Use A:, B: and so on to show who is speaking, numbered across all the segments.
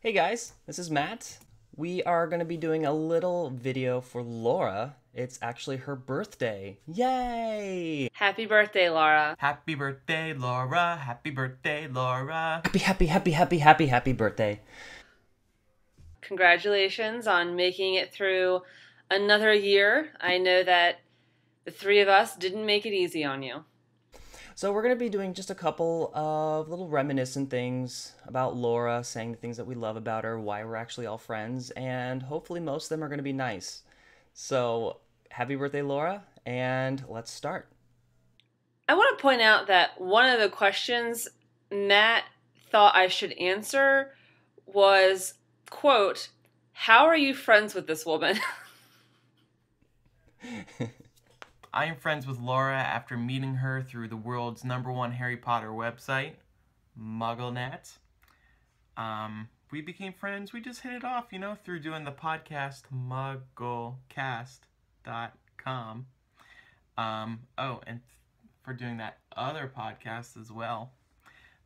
A: Hey guys, this is Matt. We are going to be doing a little video for Laura. It's actually her birthday. Yay!
B: Happy birthday, Laura.
C: Happy birthday, Laura. Happy birthday, Laura.
A: Happy birthday.
B: Congratulations on making it through another year. I know that the three of us didn't make it easy on you.
A: So we're going to be doing just a couple of little reminiscent things about Laura, saying the things that we love about her, why we're actually all friends, and hopefully most of them are going to be nice. So, happy birthday, Laura, and let's start.
B: I want to point out that one of the questions Matt thought I should answer was, quote, how are you friends with this woman?
C: I am friends with Laura after meeting her through the world's #1 Harry Potter website, MuggleNet. We became friends. We just hit it off, through doing the podcast MuggleCast.com. And for doing that other podcast as well.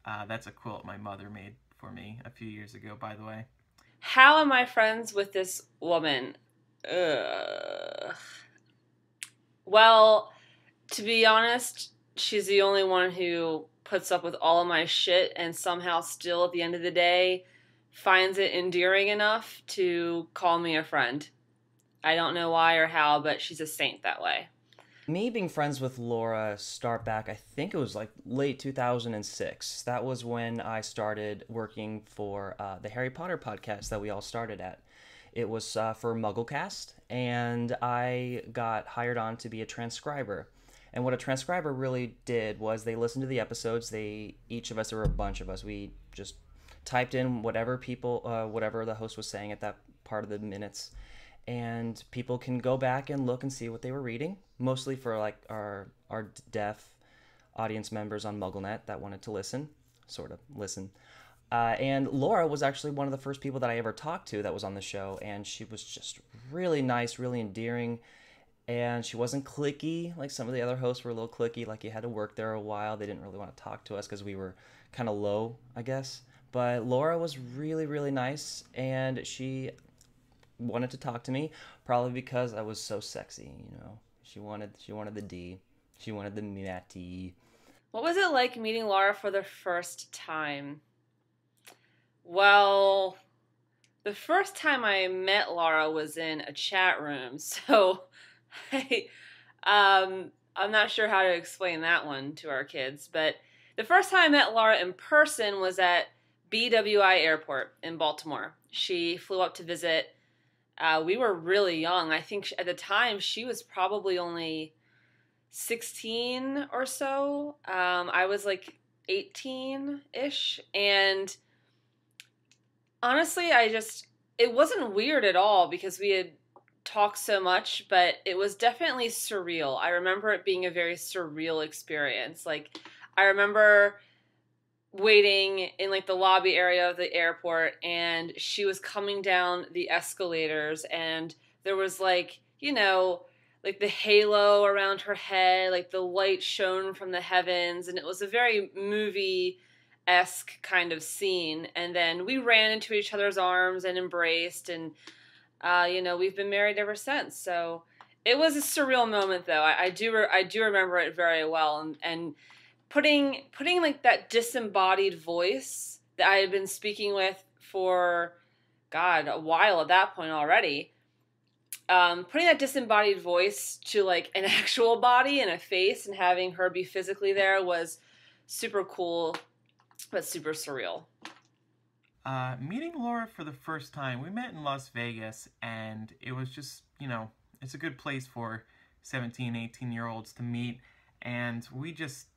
C: That's a quote my mother made for me a few years ago, by the way.
B: How am I friends with this woman? Ugh. Well, to be honest, she's the only one who puts up with all of my shit and somehow still at the end of the day finds it endearing enough to call me a friend. I don't know why or how, but she's a saint that way.
A: Me being friends with Laura start back, I think it was like late 2006. That was when I started working for the Harry Potter podcast that we all started at. It was for MuggleCast, and I got hired on to be a transcriber. And what a transcriber really did was they listened to the episodes. Each of us, there were a bunch of us, we just typed in whatever whatever the host was saying at that part of the minutes, and people can go back and look and see what they were reading. Mostly for like our deaf audience members on MuggleNet that wanted to listen, sort of listen. And Laura was actually one of the first people that I ever talked to that was on the show, and she was just really nice, really endearing, and she wasn't cliquey like some of the other hosts were a little cliquey, like you had to work there a while. They didn't really want to talk to us because we were kind of low, I guess. But Laura was really, really nice, and she wanted to talk to me, probably because I was so sexy. She wanted the D. She wanted the Matty.
B: What was it like meeting Laura for the first time? Well, the first time I met Laura was in a chat room, so I, I'm not sure how to explain that one to our kids, but the first time I met Laura in person was at BWI Airport in Baltimore. She flew up to visit. We were really young. I think at the time she was probably only 16 or so. I was like 18-ish, and honestly, it wasn't weird at all because we had talked so much, but it was definitely surreal. I remember it being a very surreal experience. Like, I remember waiting in like the lobby area of the airport, and she was coming down the escalators, and there was like the halo around her head, like the light shone from the heavens, and it was a very movie-esque kind of scene. And then we ran into each other's arms and embraced, and we've been married ever since. So it was a surreal moment, though. I do remember it very well, and putting like that disembodied voice that I had been speaking with for God a while at that point already. Putting that disembodied voice to like an actual body and a face and having her be physically there was super cool, but super surreal.
C: Meeting Laura for the first time, we met in Las Vegas, and it was just, it's a good place for 17, 18-year-olds to meet, and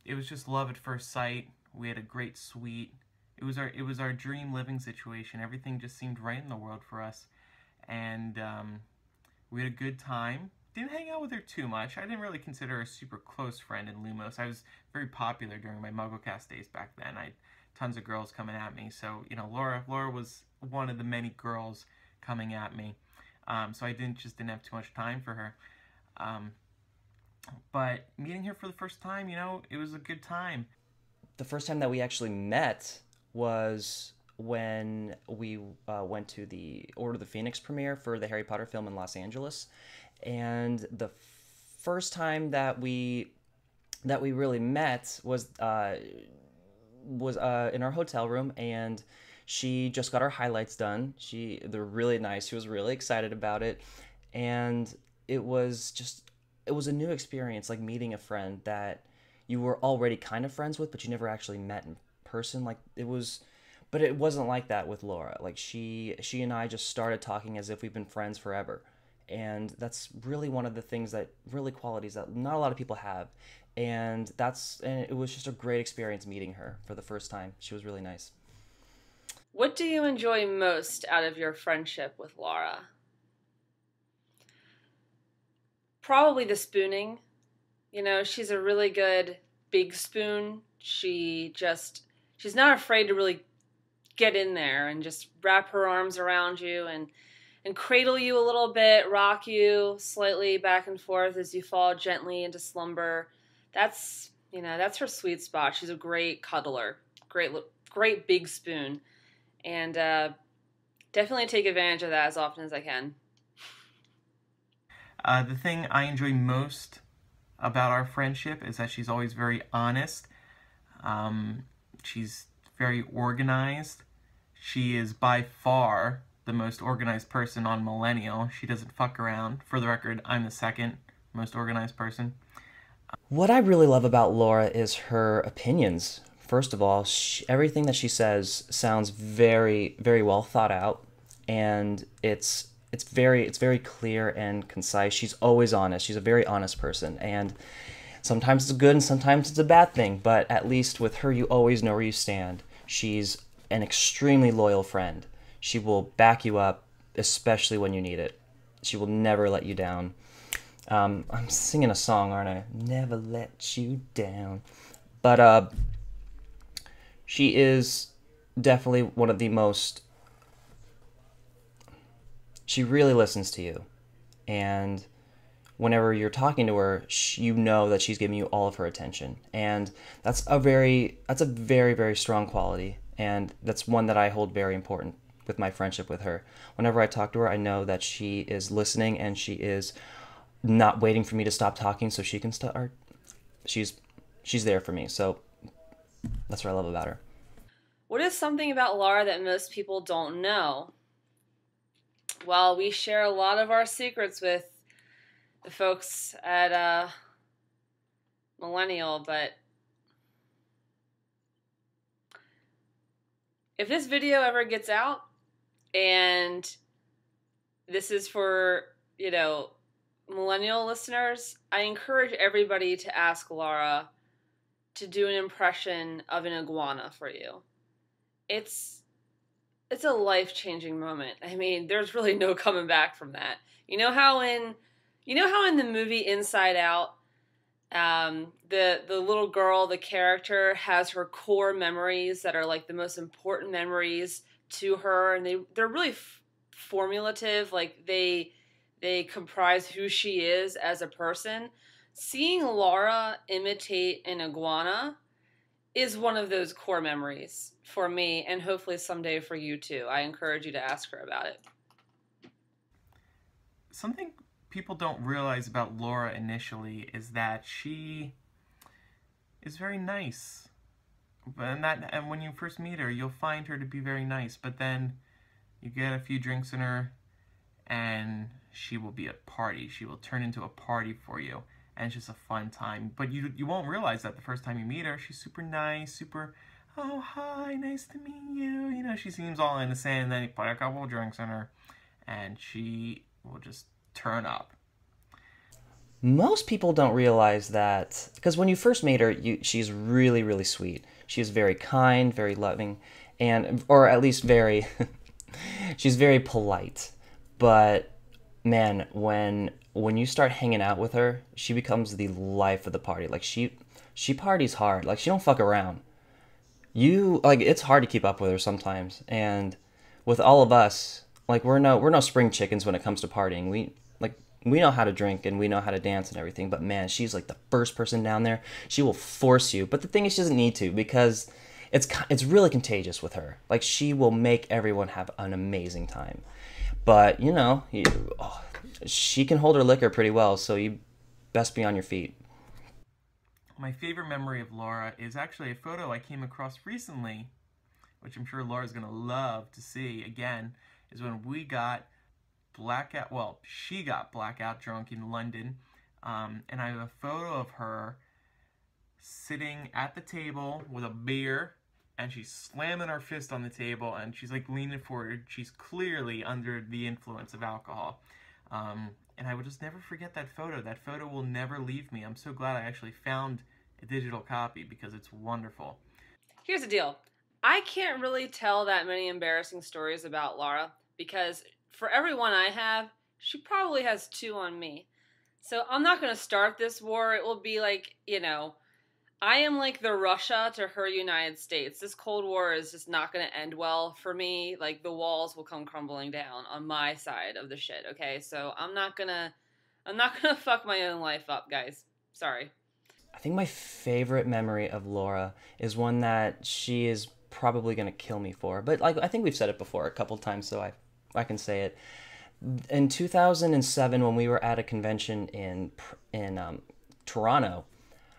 C: it was just love at first sight. We had a great suite. It was our dream living situation. Everything just seemed right in the world for us, and we had a good time. Didn't hang out with her too much. I didn't really consider her a super close friend in Lumos. I was very popular during my MuggleCast days back then. I had tons of girls coming at me. So, Laura was one of the many girls coming at me. So I didn't have too much time for her. But meeting her for the first time, it was a good time.
A: The first time that we actually met was when we went to the Order of the Phoenix premiere for the Harry Potter film in Los Angeles, and the first time that we really met was in our hotel room, and she just got our highlights done. They're really nice. She was really excited about it, and it was a new experience, like meeting a friend that you were already kind of friends with, but you never actually met in person. But it wasn't like that with Laura. Like she and I just started talking as if we've been friends forever. And that's really one of the things qualities that not a lot of people have. And it was just a great experience meeting her for the first time. She was really nice.
B: What do you enjoy most out of your friendship with Laura? Probably the spooning. You know, she's a really good big spoon. She's not afraid to really get in there and just wrap her arms around you and cradle you a little bit, rock you slightly back and forth as you fall gently into slumber. That's her sweet spot. She's a great cuddler, great big spoon, and definitely take advantage of that as often as I can.
C: The thing I enjoy most about our friendship is that she's always very honest. She's very organized. She is by far the most organized person on Millennial. She doesn't fuck around. For the record, I'm the second most organized person.
A: What I really love about Laura is her opinions. First of all, everything that she says sounds very, very well thought out, and it's very clear and concise. She's always honest. She's a very honest person, and sometimes it's good and sometimes it's a bad thing, but at least with her, you always know where you stand. She's an extremely loyal friend. She will back you up, especially when you need it. She will never let you down. I'm singing a song, aren't I? Never let you down. But she is definitely one of the most... She really listens to you. And whenever you're talking to her, you know that she's giving you all of her attention. And that's a very, very strong quality. And that's one that I hold very important with my friendship with her. Whenever I talk to her, I know that she is listening and she is not waiting for me to stop talking so she can start. She's there for me. So that's what I love about her.
B: What is something about Laura that most people don't know? Well, we share a lot of our secrets with the folks at Millennial, but if this video ever gets out, and this is for, Millennial listeners, I encourage everybody to ask Laura to do an impression of an iguana for you. It's a life-changing moment. I mean, there's really no coming back from that. You know how in the movie Inside Out, the little girl, the character, has her core memories that are like the most important memories to her, and they're really formulative. Like they comprise who she is as a person. Seeing Laura imitate an iguana is one of those core memories for me, and hopefully someday for you too. I encourage you to ask her about it.
C: Something people don't realize about Laura initially is that she is very nice. And when you first meet her, you'll find her to be very nice, but then you get a few drinks in her and she will be a party. She will turn into a party for you, and it's just a fun time. But you won't realize that the first time you meet her. She's super nice, super, oh, hi, nice to meet you. She seems all innocent, and then you put a couple of drinks in her, and she will just turn up.
A: Most people don't realize that, because when you first meet her, she's really, really sweet. She's very kind, very loving, or at least very, she's very polite. But man, when you start hanging out with her, she becomes the life of the party. Like she parties hard. Like she don't fuck around. It's hard to keep up with her sometimes. And with all of us, like we're no spring chickens when it comes to partying. We know how to drink and we know how to dance and everything, but man, she's like the first person down there. She will force you. But the thing is, she doesn't need to, because it's really contagious with her. Like, she will make everyone have an amazing time. But she can hold her liquor pretty well, so you best be on your feet.
C: My favorite memory of Laura is actually a photo I came across recently, which I'm sure Laura's going to love to see again, is when we got she got blackout drunk in London, and I have a photo of her sitting at the table with a beer, and she's slamming her fist on the table, and she's like leaning forward. She's clearly under the influence of alcohol. And I will just never forget that photo. That photo will never leave me. I'm so glad I actually found a digital copy because it's wonderful.
B: Here's the deal. I can't really tell that many embarrassing stories about Laura because for every one I have, she probably has 2 on me. So I'm not going to start this war. It will be like, I am like the Russia to her United States. This Cold War is just not going to end well for me. Like, the walls will come crumbling down on my side of the shit, okay? So I'm not going to fuck my own life up, guys. Sorry.
A: I think my favorite memory of Laura is one that she is probably going to kill me for. But like, I think we've said it before a couple times, so I can say it. In 2007, when we were at a convention in Toronto,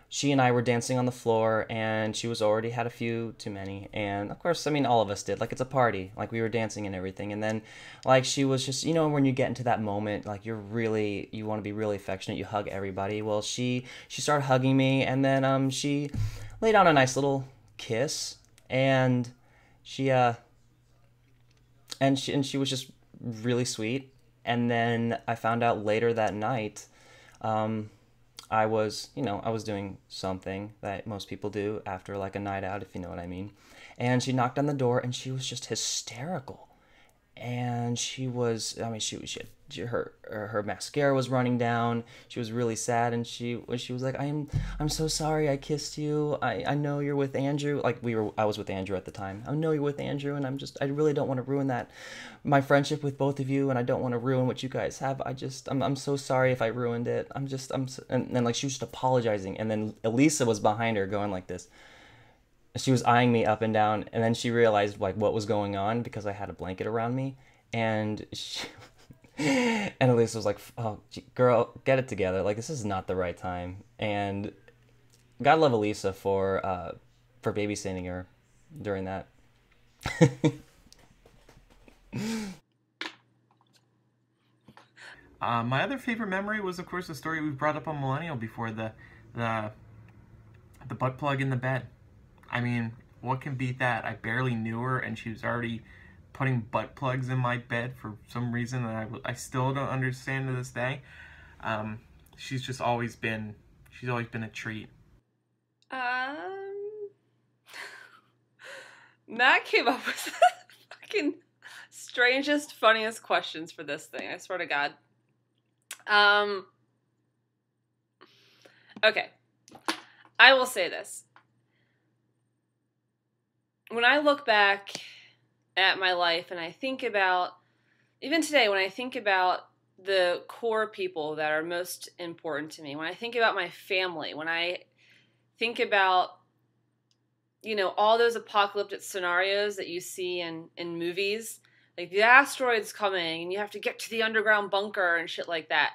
A: she and I were dancing on the floor, and she was already had a few too many. And of course, I mean, all of us did. Like, it's a party. Like, we were dancing and everything. And then, like, she was just, when you get into that moment, like, you want to be really affectionate. You hug everybody. Well, she started hugging me, and then she laid on a nice little kiss, and she was just really sweet. And then I found out later that night, I was doing something that most people do after like a night out, if you know what I mean. And she knocked on the door, and she was just hysterical. And she was, I mean, her mascara was running down. She was really sad, and she was like, I'm so sorry I kissed you. I know you're with Andrew. Like, I was with Andrew at the time. I know you're with Andrew, and I really don't want to ruin my friendship with both of you, and I don't want to ruin what you guys have. I'm so sorry if I ruined it. And then like, she was just apologizing, and then Elisa was behind her going like this. She was eyeing me up and down, and then she realized like what was going on because I had a blanket around me, and and Elisa was like, "Oh, girl, get it together. Like, this is not the right time." And God love Elisa for babysitting her during that.
C: My other favorite memory was, of course, the story we brought up on Millennial before, the butt plug in the bed. I mean, what can beat that? I barely knew her, and she was already putting butt plugs in my bed for some reason that I still don't understand to this day. She's always been a treat.
B: Matt came up with the fucking strangest, funniest questions for this thing. I swear to God. Okay. I will say this. When I look back at my life and I think about, even today, when I think about the core people that are most important to me, when I think about my family, when I think about, all those apocalyptic scenarios that you see in movies, like the asteroid's coming and you have to get to the underground bunker and shit like that.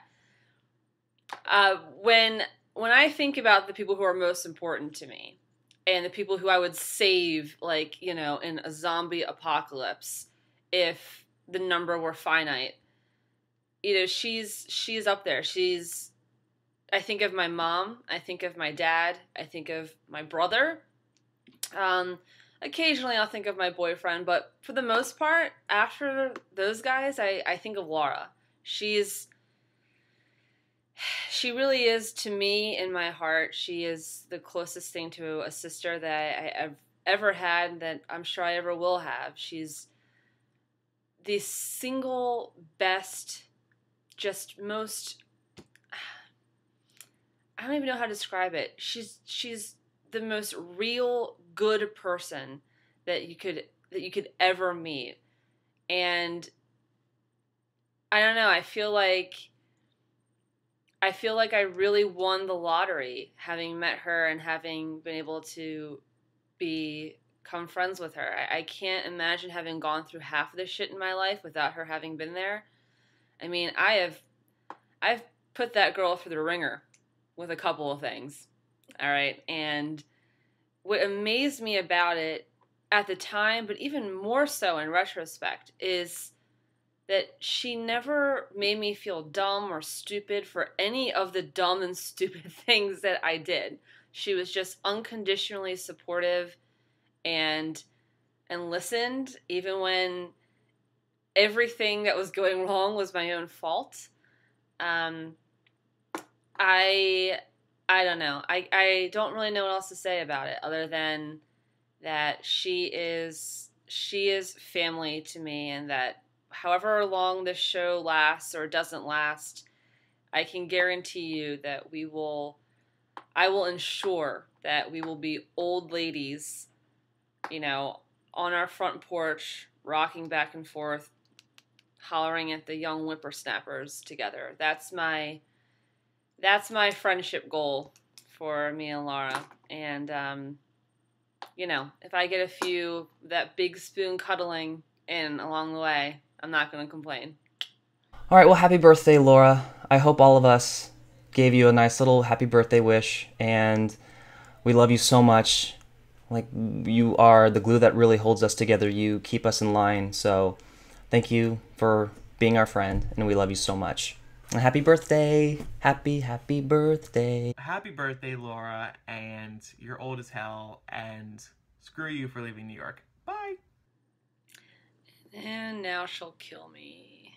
B: When I think about the people who are most important to me, and the people who I would save, like, in a zombie apocalypse, if the number were finite, she's up there. I think of my mom, I think of my dad, I think of my brother. Occasionally I'll think of my boyfriend, but for the most part, after those guys, I think of Laura. She really is, to me, in my heart, she is the closest thing to a sister that I've ever had, that I'm sure I ever will have. She's the single best, just most, I don't even know how to describe it. She's the most real good person that you could ever meet. And I don't know, I feel like I really won the lottery having met her and having been able to be become friends with her. I can't imagine having gone through half of this shit in my life without her having been there. I mean, I've put that girl through the ringer with a couple of things. All right. And what amazed me about it at the time, but even more so in retrospect, is that she never made me feel dumb or stupid for any of the dumb and stupid things that I did. She was just unconditionally supportive and listened, even when everything that was going wrong was my own fault. I don't know. I don't really know what else to say about it other than that she is family to me, and that however long this show lasts or doesn't last, I can guarantee you that I will ensure that we will be old ladies, you know, on our front porch, rocking back and forth, hollering at the young whippersnappers together. That's my friendship goal for me and Laura. And, you know, if I get that big spoon cuddling in along the way, I'm not going to complain.
A: All right, well, happy birthday, Laura. I hope all of us gave you a nice little happy birthday wish, and we love you so much. Like, you are the glue that really holds us together. You keep us in line, so thank you for being our friend, and we love you so much. And happy birthday. Happy birthday.
C: Happy birthday, Laura, and you're old as hell, and screw you for leaving New York. Bye.
B: And now she'll kill me.